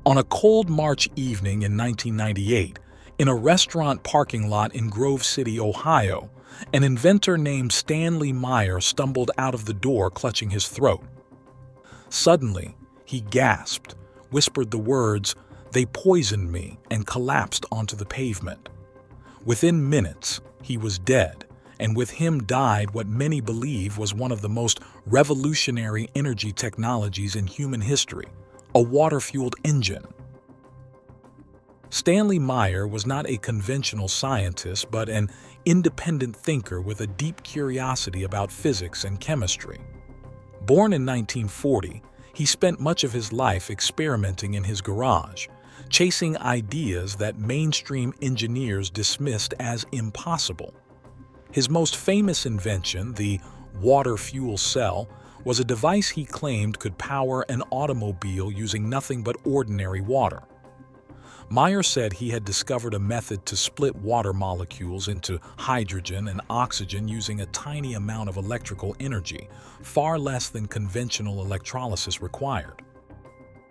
On a cold March evening in 1998, in a restaurant parking lot in Grove City, Ohio, an inventor named Stanley Meyer stumbled out of the door clutching his throat. Suddenly, he gasped, whispered the words, "They poisoned me," and collapsed onto the pavement. Within minutes, he was dead, and with him died what many believe was one of the most revolutionary energy technologies in human history, a water-fueled engine. Stanley Meyer was not a conventional scientist, but an independent thinker with a deep curiosity about physics and chemistry. Born in 1940, he spent much of his life experimenting in his garage, chasing ideas that mainstream engineers dismissed as impossible. His most famous invention, the water fuel cell, was a device he claimed could power an automobile using nothing but ordinary water. Meyer said he had discovered a method to split water molecules into hydrogen and oxygen using a tiny amount of electrical energy, far less than conventional electrolysis required.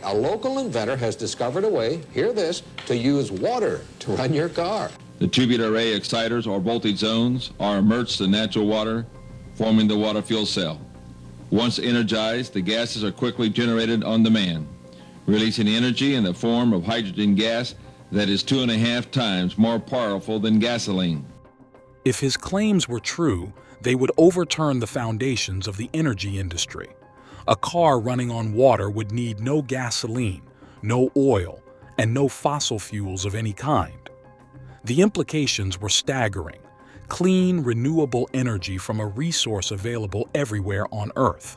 A local inventor has discovered a way, hear this, to use water to run your car. The tubular array exciters or voltage zones are immersed in natural water, forming the water fuel cell. Once energized, the gases are quickly generated on demand, releasing energy in the form of hydrogen gas that is 2.5 times more powerful than gasoline. If his claims were true, they would overturn the foundations of the energy industry. A car running on water would need no gasoline, no oil, and no fossil fuels of any kind. The implications were staggering: clean, renewable energy from a resource available everywhere on Earth.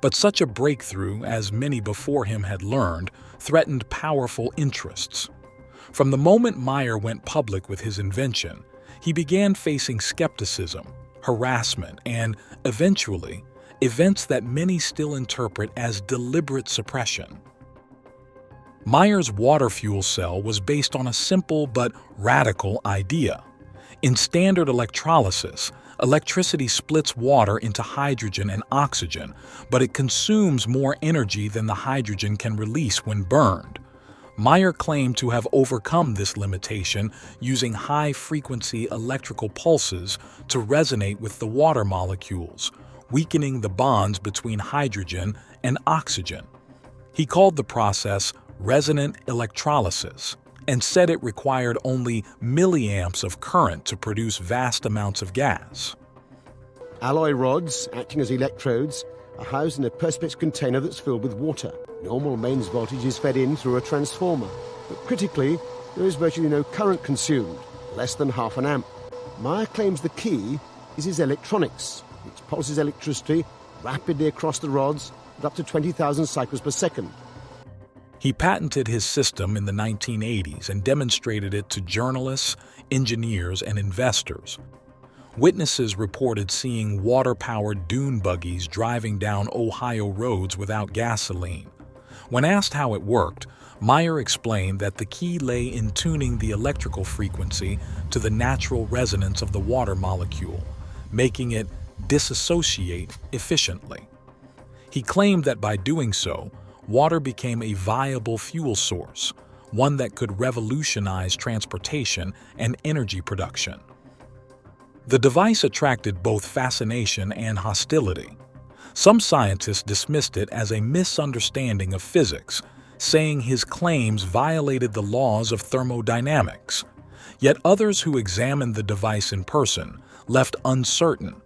But such a breakthrough, as many before him had learned, threatened powerful interests. From the moment Meyer went public with his invention, he began facing skepticism, harassment, and, eventually, events that many still interpret as deliberate suppression. Meyer's water fuel cell was based on a simple but radical idea. In standard electrolysis, electricity splits water into hydrogen and oxygen, but it consumes more energy than the hydrogen can release when burned. Meyer claimed to have overcome this limitation using high-frequency electrical pulses to resonate with the water molecules, weakening the bonds between hydrogen and oxygen. He called the process resonant electrolysis and said it required only milliamps of current to produce vast amounts of gas. Alloy rods, acting as electrodes, are housed in a perspex container that's filled with water. Normal mains voltage is fed in through a transformer, but critically, there is virtually no current consumed, less than half an amp. Meyer claims the key is his electronics, which pulses electricity rapidly across the rods at up to 20,000 cycles per second. He patented his system in the 1980s and demonstrated it to journalists, engineers, and investors. Witnesses reported seeing water-powered dune buggies driving down Ohio roads without gasoline. When asked how it worked, Meyer explained that the key lay in tuning the electrical frequency to the natural resonance of the water molecule, making it disassociate efficiently. He claimed that by doing so, water became a viable fuel source, one that could revolutionize transportation and energy production. The device attracted both fascination and hostility. Some scientists dismissed it as a misunderstanding of physics, saying his claims violated the laws of thermodynamics. Yet others who examined the device in person left uncertain,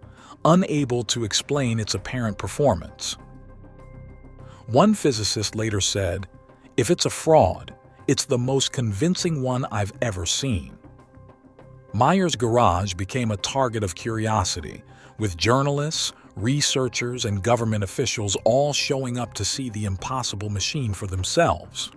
unable to explain its apparent performance. One physicist later said, "If it's a fraud, it's the most convincing one I've ever seen." Meyer's garage became a target of curiosity, with journalists, researchers, and government officials all showing up to see the impossible machine for themselves.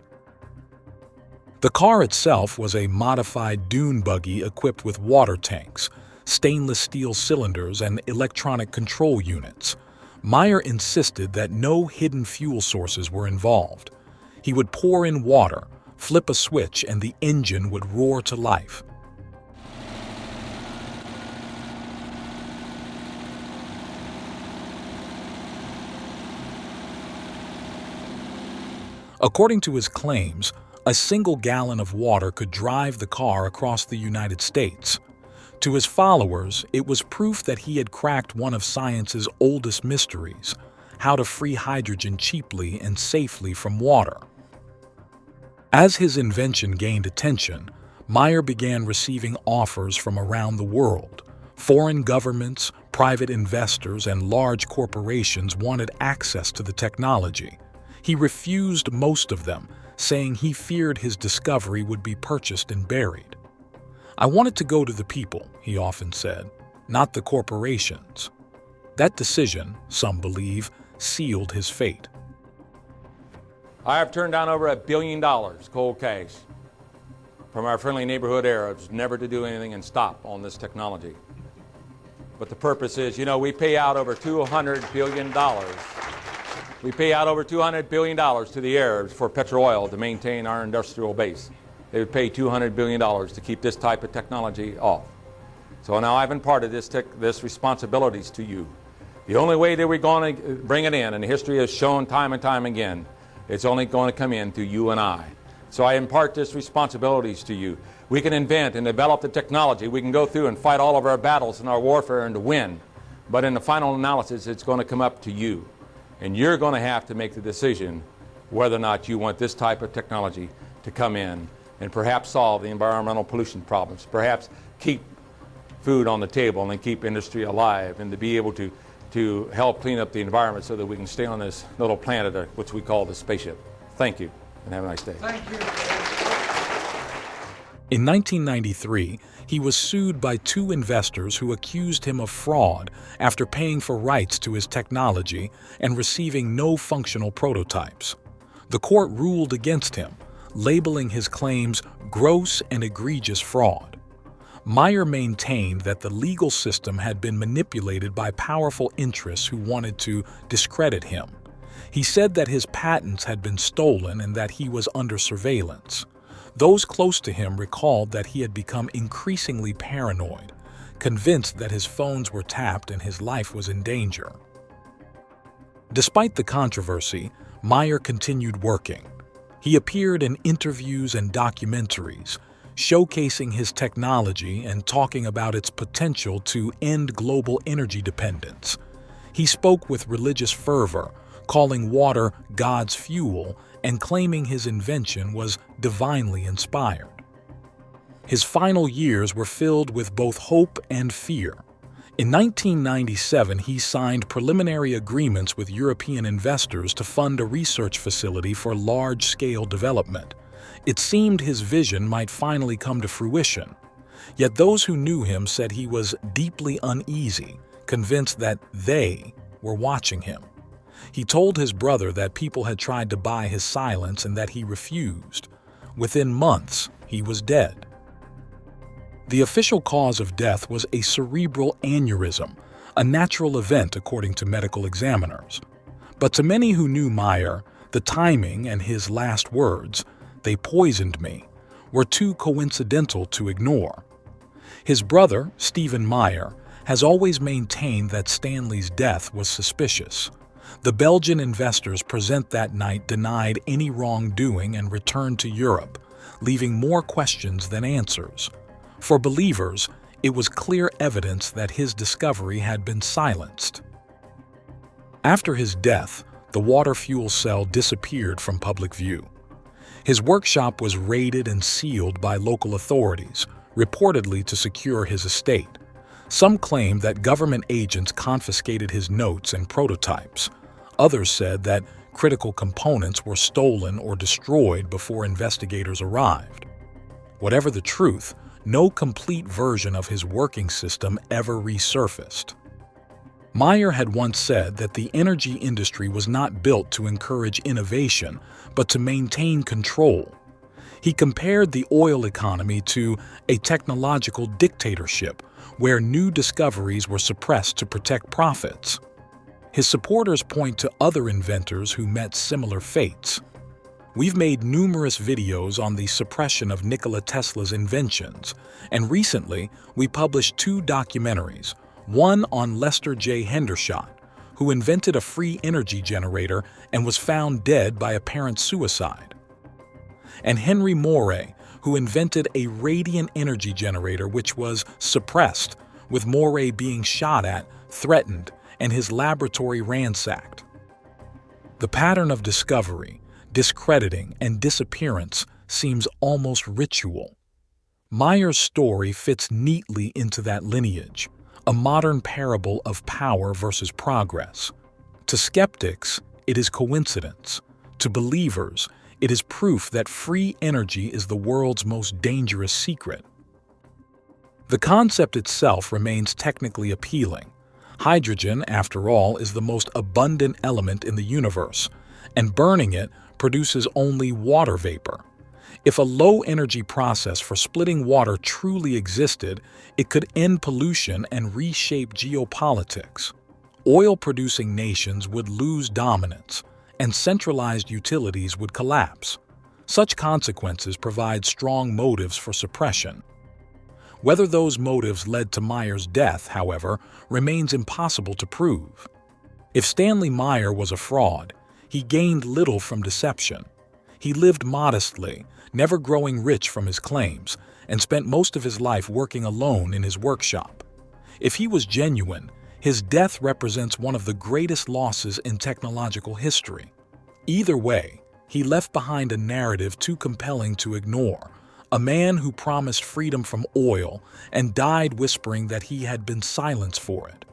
The car itself was a modified dune buggy equipped with water tanks, stainless steel cylinders, and electronic control units. Meyer insisted that no hidden fuel sources were involved. He would pour in water, flip a switch, and the engine would roar to life. According to his claims, A single gallon of water could drive the car across the United States. To his followers, it was proof that he had cracked one of science's oldest mysteries: how to free hydrogen cheaply and safely from water. As his invention gained attention, Meyer began receiving offers from around the world. Foreign governments, private investors, and large corporations wanted access to the technology. He refused most of them, saying he feared his discovery would be purchased and buried. "I wanted to go to the people," he often said, "not the corporations." That decision, some believe, sealed his fate. I have turned down over $1 billion cold cash from our friendly neighborhood Arabs, never to do anything and stop on this technology. But the purpose is, we pay out over $200 billion. We pay out over $200 billion to the Arabs for petrol to maintain our industrial base. They would pay $200 billion to keep this type of technology off. So now I've imparted this responsibilities to you. The only way that we're going to bring it in, and history has shown time and time again, it's only going to come in through you and I. So I impart this responsibilities to you. We can invent and develop the technology. We can go through and fight all of our battles and our warfare and to win. But in the final analysis, it's going to come up to you. And you're going to have to make the decision whether or not you want this type of technology to come in and perhaps solve the environmental pollution problems, perhaps keep food on the table and keep industry alive, and to be able to help clean up the environment so that we can stay on this little planet, which we call the spaceship. Thank you, and have a nice day. Thank you. In 1993, he was sued by 2 investors who accused him of fraud after paying for rights to his technology and receiving no functional prototypes. The court ruled against him, labeling his claims gross and egregious fraud. Meyer maintained that the legal system had been manipulated by powerful interests who wanted to discredit him. He said that his patents had been stolen and that he was under surveillance. Those close to him recalled that he had become increasingly paranoid, convinced that his phones were tapped and his life was in danger. Despite the controversy, Meyer continued working. He appeared in interviews and documentaries, showcasing his technology and talking about its potential to end global energy dependence. He spoke with religious fervor, calling water God's fuel and claiming his invention was divinely inspired. His final years were filled with both hope and fear. In 1997, he signed preliminary agreements with European investors to fund a research facility for large-scale development. It seemed his vision might finally come to fruition. Yet those who knew him said he was deeply uneasy, convinced that they were watching him. He told his brother that people had tried to buy his silence and that he refused. Within months, he was dead. The official cause of death was a cerebral aneurysm, a natural event according to medical examiners. But to many who knew Meyer, the timing and his last words, "They poisoned me," were too coincidental to ignore. His brother, Stephen Meyer, has always maintained that Stanley's death was suspicious. The Belgian investors present that night denied any wrongdoing and returned to Europe, leaving more questions than answers. For believers, it was clear evidence that his discovery had been silenced. After his death, the water fuel cell disappeared from public view. His workshop was raided and sealed by local authorities, reportedly to secure his estate. Some claimed that government agents confiscated his notes and prototypes. Others said that critical components were stolen or destroyed before investigators arrived. Whatever the truth, no complete version of his working system ever resurfaced. Meyer had once said that the energy industry was not built to encourage innovation, but to maintain control. He compared the oil economy to a technological dictatorship where new discoveries were suppressed to protect profits. His supporters point to other inventors who met similar fates. We've made numerous videos on the suppression of Nikola Tesla's inventions, and recently we published 2 documentaries, one on Lester J. Hendershot, who invented a free energy generator and was found dead by apparent suicide. and Henry Moray, who invented a radiant energy generator which was suppressed, with Moray being shot at, threatened, and his laboratory ransacked. The pattern of discovery, discrediting, and disappearance seems almost ritual. Meyer's story fits neatly into that lineage, a modern parable of power versus progress. To skeptics, it is coincidence. To believers, it is proof that free energy is the world's most dangerous secret. The concept itself remains technically appealing. Hydrogen, after all, is the most abundant element in the universe, and burning it produces only water vapor. If a low-energy process for splitting water truly existed, it could end pollution and reshape geopolitics. Oil-producing nations would lose dominance, and centralized utilities would collapse. Such consequences provide strong motives for suppression. Whether those motives led to Meyer's death, however, remains impossible to prove. If Stanley Meyer was a fraud, he gained little from deception. He lived modestly, never growing rich from his claims, and spent most of his life working alone in his workshop. If he was genuine, his death represents one of the greatest losses in technological history. Either way, he left behind a narrative too compelling to ignore, a man who promised freedom from oil and died whispering that he had been silenced for it.